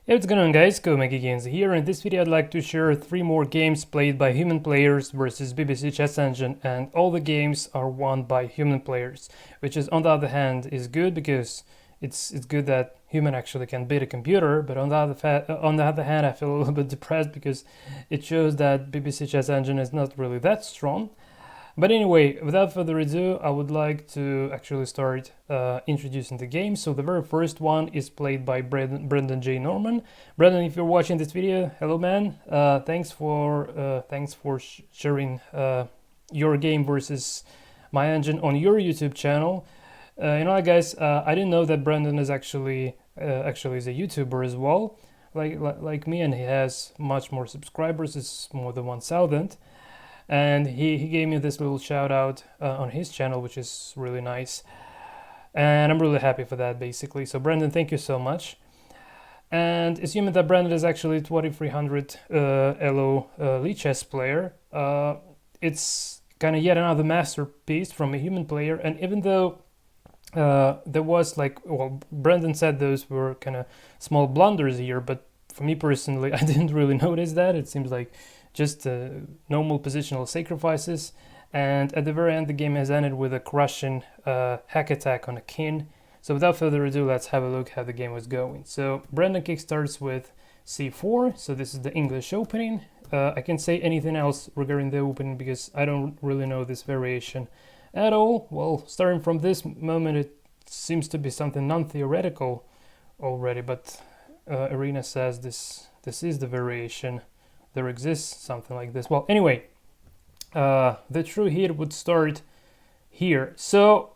Hey, what's going on guys, Games here. In this video I'd like to share 3 more games played by human players versus BBC Chess Engine, and all the games are won by human players, which is on the other hand is good because it's good that human actually can beat a computer, but on the other hand I feel a little bit depressed because it shows that BBC Chess Engine is not really that strong. But anyway, without further ado, I would like to actually start introducing the game. So the very first one is played by Brendan J. Norman. Brendan, if you're watching this video, hello man. Thanks for sharing your game versus my engine on your YouTube channel. You know what, guys? I didn't know that Brendan is actually is a YouTuber as well, like me, and he has much more subscribers. It's more than 1,000. And he gave me this little shout out on his channel, which is really nice, and I'm really happy for that basically. So Brandon, thank you so much. And assuming that Brandon is actually 2300 ELO lead chess player, it's kind of yet another masterpiece from a human player. And even though there was Brandon said those were kind of small blunders here, but for me personally I didn't really notice that. It seems like just normal positional sacrifices, and at the very end the game has ended with a crushing hack attack on a king. So without further ado, let's have a look how the game was going. So Brandon kickstarts with c4, so this is the English opening. I can't say anything else regarding the opening because I don't really know this variation at all. Well, starting from this moment it seems to be something non-theoretical already, but Arena says this is the variation. There exists something like this. Well, anyway, the true hit would start here. So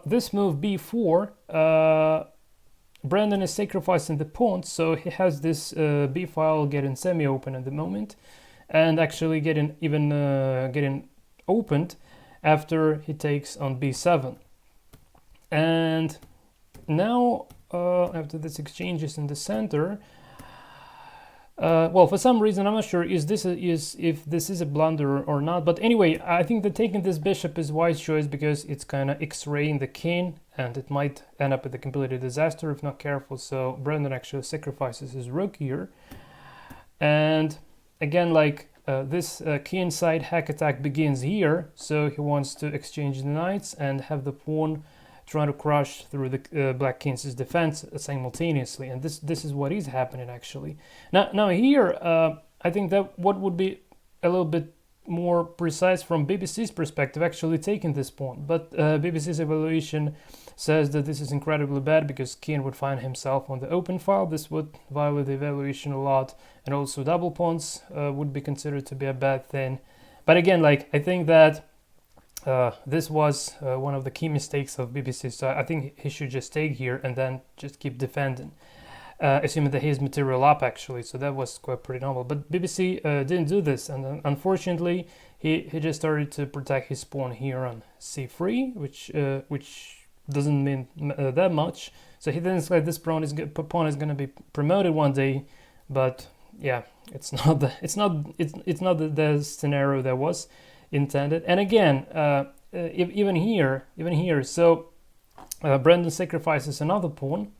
this move b4, Brandon is sacrificing the pawn, so he has this b file getting semi-open at the moment, and actually getting opened after he takes on b7. And now after this exchanges in the center, well, for some reason I'm not sure if this is a blunder or not, but anyway, I think that taking this bishop is wise choice because it's kind of x-raying the king and it might end up with a complete disaster if not careful. So Brandon actually sacrifices his rook here, and again, this king side hack attack begins here, so he wants to exchange the knights and have the pawn trying to crush through the Black King's defense simultaneously, and this is what is happening actually. Now here, I think that what would be a little bit more precise from BBC's perspective, actually taking this pawn, but BBC's evaluation says that this is incredibly bad because King would find himself on the open file. This would violate the evaluation a lot, and also double pawns would be considered to be a bad thing. But again, I think that this was one of the key mistakes of BBC, so I think he should just take here and then just keep defending, assuming that he has material up actually, so that was quite pretty normal. But BBC didn't do this, and unfortunately he just started to protect his pawn here on c3, which doesn't mean that much. So he thinks like this pawn is going to be promoted one day, but yeah, it's not the scenario that was intended. And again, even here, so Brandon sacrifices another pawn,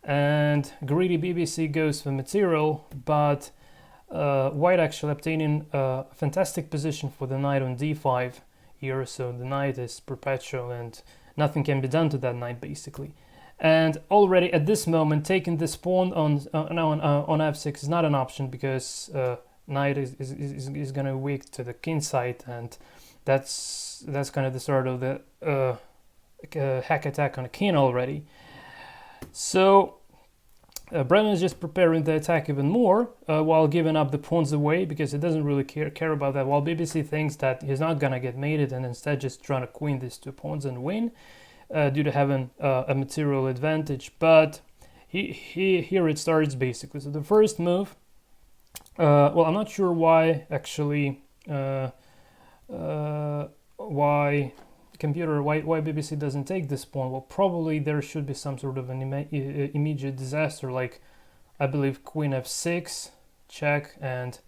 and greedy BBC goes for material, but White actually obtaining a fantastic position for the knight on d5 here, so the knight is perpetual and nothing can be done to that knight basically. And already at this moment, taking this pawn on f6 is not an option because knight is going to weak to the king side, and that's kind of the start of the hack attack on the king already. So Brandon is just preparing the attack even more while giving up the pawns away because he doesn't really care about that, while BBC thinks that he's not gonna get mated and instead just trying to queen these 2 pawns and win due to having a material advantage. But here it starts basically. So the first move, well, I'm not sure why actually why BBC doesn't take this pawn. Well, probably there should be some sort of an immediate disaster, like I believe queen f6 check, and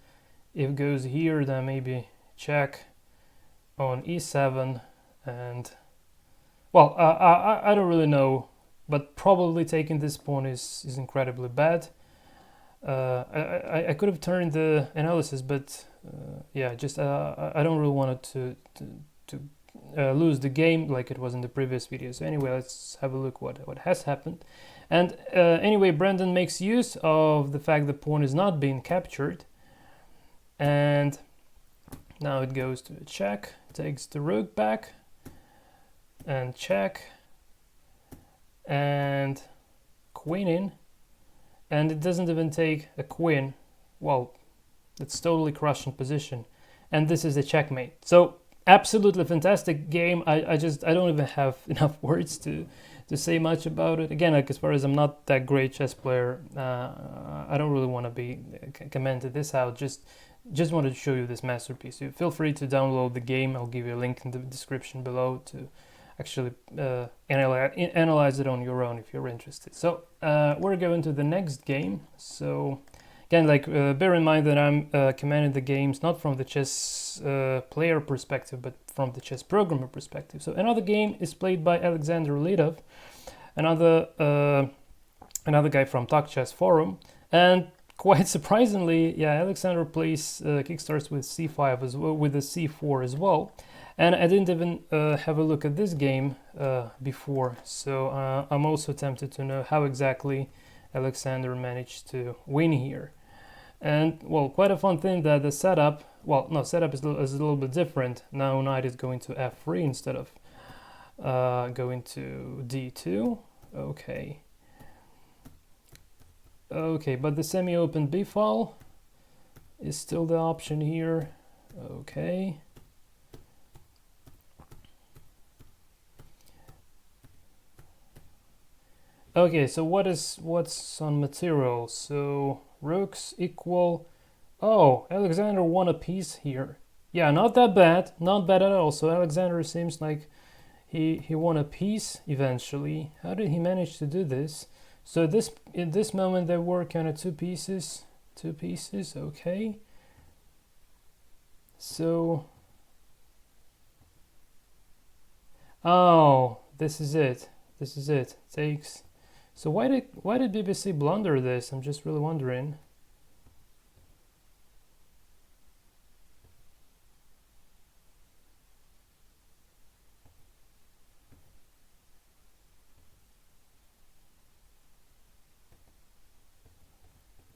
if it goes here then maybe check on e7, and well, I don't really know, but probably taking this pawn is incredibly bad. I could have turned the analysis, but yeah, just I don't really want it to lose the game like it was in the previous video. So anyway, let's have a look what has happened. And anyway, Brandon makes use of the fact the pawn is not being captured, and now it goes to a check, takes the rook back, and check, and queen in, and it doesn't even take a queen. Well, it's totally crushing position, and this is a checkmate. So absolutely fantastic game. I don't even have enough words to say much about it. Again, like, as far as I'm not that great chess player, I don't really want to be commented this out. Just wanted to show you this masterpiece. You feel free to download the game. I'll give you a link in the description below to actually analyze it on your own if you're interested. So we're going to the next game. So again, like bear in mind that I'm commenting the games not from the chess player perspective, but from the chess programmer perspective. So another game is played by Alexander Lidov, another guy from Talk Chess Forum, and quite surprisingly, yeah, Alexander plays kickstarts with c5 as well, with a c4 as well. And I didn't even have a look at this game before, so I'm also tempted to know how exactly Alexander managed to win here. And well, quite a fun thing that the setup, well, no, setup is a little bit different. Now knight is going to f3 instead of going to d2. Okay. Okay, but the semi-open b file is still the option here. Okay. Okay, so what's on material? So rooks equal. Oh, Alexander won a piece here. Yeah, not that bad, not bad at all. So Alexander seems like he won a piece eventually. How did he manage to do this? So in this moment there were kind of two pieces. Okay. So oh, this is it. Takes. So why did BBC blunder this? I'm just really wondering.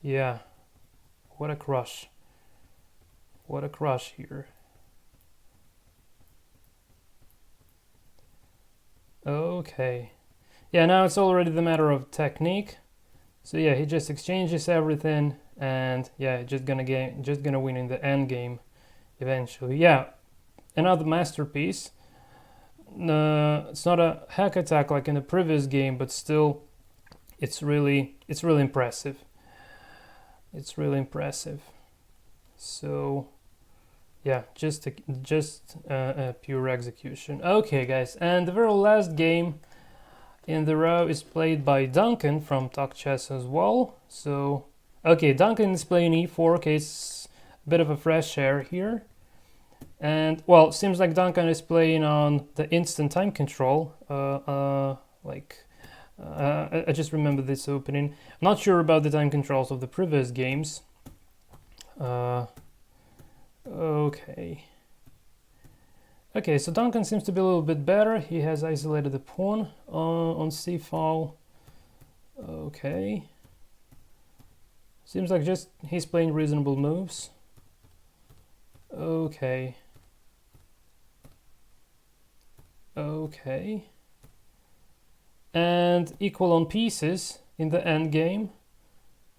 Yeah, what a crush. What a crush here. Okay. Yeah, now it's already the matter of technique. So yeah, he just exchanges everything, and yeah, just gonna win in the end game eventually. Yeah, another masterpiece. It's not a hack attack like in the previous game, but still, it's really impressive. It's really impressive. So yeah, just a pure execution. Okay, guys, and the very last game in the row is played by Duncan from Talk Chess as well. So, okay, Duncan is playing e4. Okay, it's a bit of a fresh air here. And, well, seems like Duncan is playing on the instant time control. I just remember this opening. I'm not sure about the time controls of the previous games. Okay. Okay, so Duncan seems to be a little bit better. He has isolated the pawn on c file. Okay. Seems like just he's playing reasonable moves. Okay. Okay. And equal on pieces in the end game.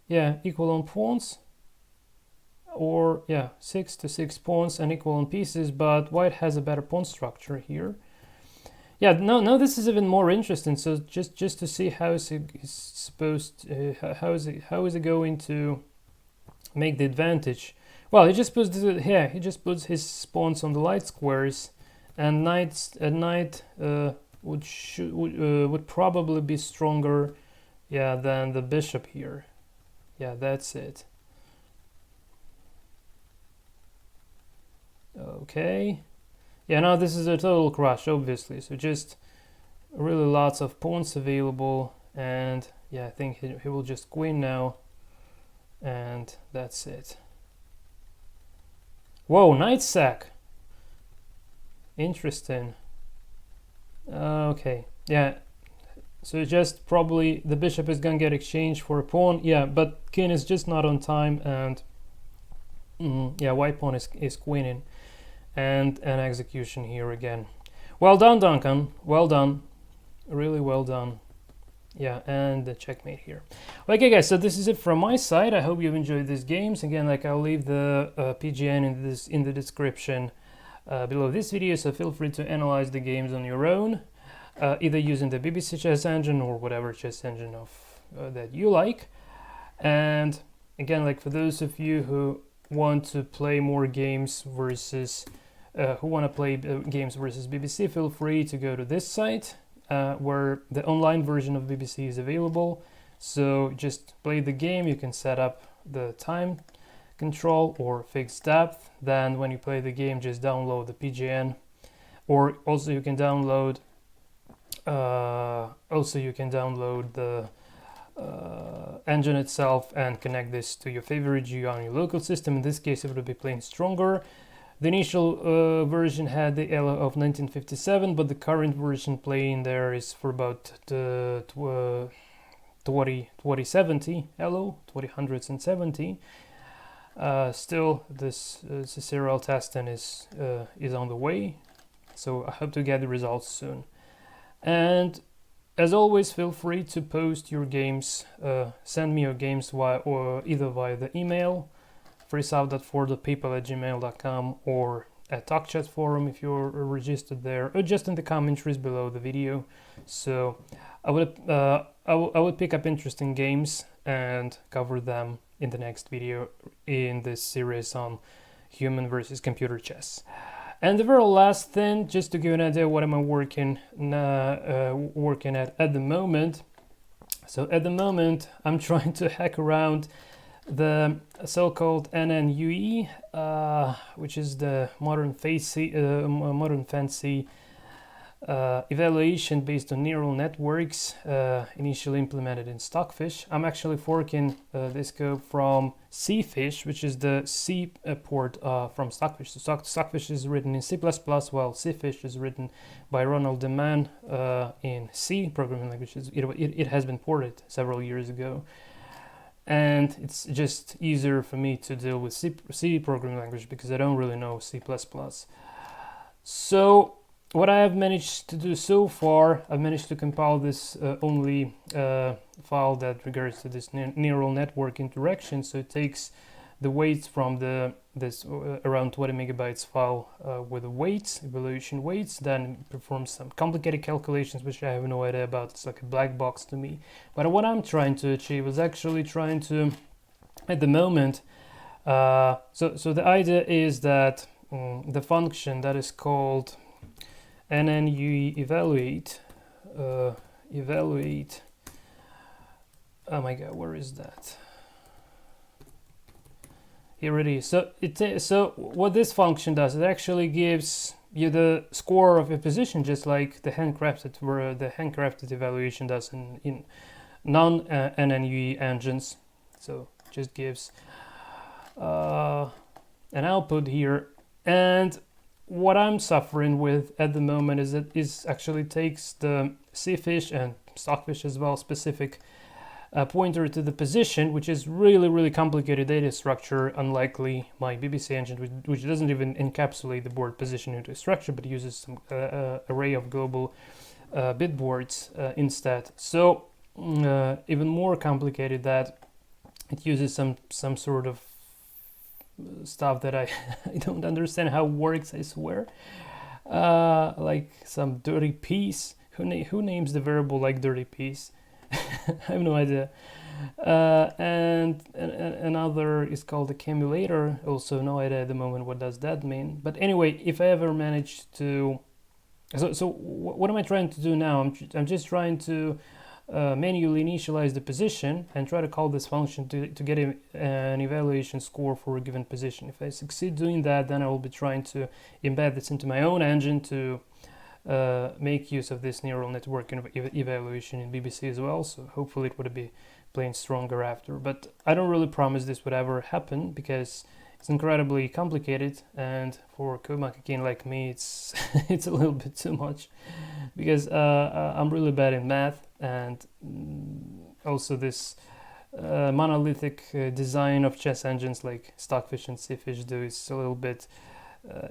Yeah, equal on pawns. Or yeah, 6 to 6 pawns and equal on pieces, but white has a better pawn structure here. Yeah, no, this is even more interesting. So just to see how is it supposed how is it going to make the advantage? Well, he just puts his pawns on the light squares, and knight would probably be stronger, yeah, than the bishop here. Yeah, that's it. Okay. Yeah, now this is a total crush, obviously. So just really lots of pawns available, and yeah, I think he will just queen now. and that's it. Whoa, knight sack. Interesting. Okay, yeah. So just probably the bishop is gonna get exchanged for a pawn. Yeah, but king is just not on time, and yeah, white pawn is queening, and an execution here again. Well done, Duncan. Well done. Really well done. Yeah, and the checkmate here. Okay, guys, so this is it from my side. I hope you've enjoyed these games. Again, like, I'll leave the PGN in the description below this video, so feel free to analyze the games on your own, either using the BBC chess engine or whatever chess engine that you like. And again, like, for those of you who want to play more games versus games versus BBC, feel free to go to this site where the online version of BBC is available. So just play the game. You can set up the time control or fixed depth. Then when you play the game, just download the PGN, or also you can download the engine itself and connect this to your favorite GUI on your local system. In this case, it would be playing stronger. The initial version had the ELO of 1957, but the current version playing there is for about the 2070 ELO, 2070. Still, this CCRL testing is on the way, so I hope to get the results soon. And as always, feel free to post your games, send me your games either via the email freesouth.for.people@gmail.com or at TalkChat forum if you're registered there, or just in the commentaries below the video. So I would pick up interesting games and cover them in the next video in this series on human versus computer chess. And the very last thing, just to give an idea what am I working at the moment. So at the moment, I'm trying to hack around the so-called NNUE, which is the modern fancy evaluation based on neural networks, initially implemented in Stockfish. I'm actually forking this code from Cfish, which is the C port from Stockfish. So Stockfish is written in C++, while Cfish is written by Ronald Deman in C programming languages. It has been ported several years ago. And it's just easier for me to deal with C programming language because I don't really know C++. So what I have managed to do so far, I've managed to compile this only file that regards to this neural network interaction. So it takes the weights from this around 20 megabytes file with the weights, evaluation weights, then performs some complicated calculations which I have no idea about. It's like a black box to me. But what I'm trying to achieve is actually trying to, at the moment, so the idea is that the function that is called NNUE evaluate, oh my god, where is that? Here it is. So what this function does, it actually gives you the score of a position, just like the handcrafted evaluation does in non-NNUE engines. So just gives an output here. And what I'm suffering with at the moment is it actually takes the Cfish and Stockfish as well specific pointer to the position, which is really complicated data structure, unlikely my BBC engine, which doesn't even encapsulate the board position into a structure, but uses some array of global bit boards instead. So even more complicated that it uses some sort of stuff that I don't understand how it works, I swear. Like some dirty piece. Who names the variable like dirty piece? I have no idea. And another is called accumulator. Also no idea at the moment what does that mean. But anyway, if I ever manage to... So what am I trying to do now? I'm just trying to manually initialize the position and try to call this function to get an evaluation score for a given position. If I succeed doing that, then I will be trying to embed this into my own engine to make use of this neural network evaluation in BBC as well. So hopefully it would be playing stronger after. But I don't really promise this would ever happen because it's incredibly complicated, and for a code monkey king like me, it's it's a little bit too much because I'm really bad in math, and also this monolithic design of chess engines like Stockfish and Cfish do is a little bit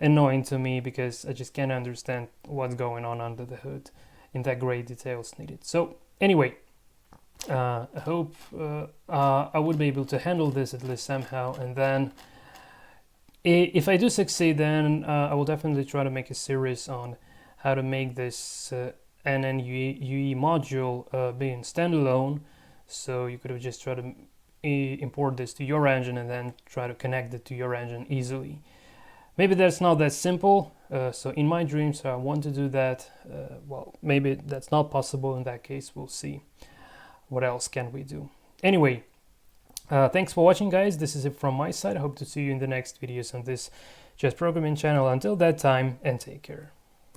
annoying to me because I just can't understand what's going on under the hood in that great details needed. So anyway, I hope I would be able to handle this at least somehow, and then if I do succeed, then I will definitely try to make a series on how to make this NNUE module being standalone. So you could have just tried to import this to your engine and then try to connect it to your engine easily. Maybe that's not that simple. So in my dreams, I want to do that. Well, maybe that's not possible. In that case, we'll see. What else can we do? Anyway, thanks for watching, guys. This is it from my side. I hope to see you in the next videos on this chess programming channel. Until that time, and take care.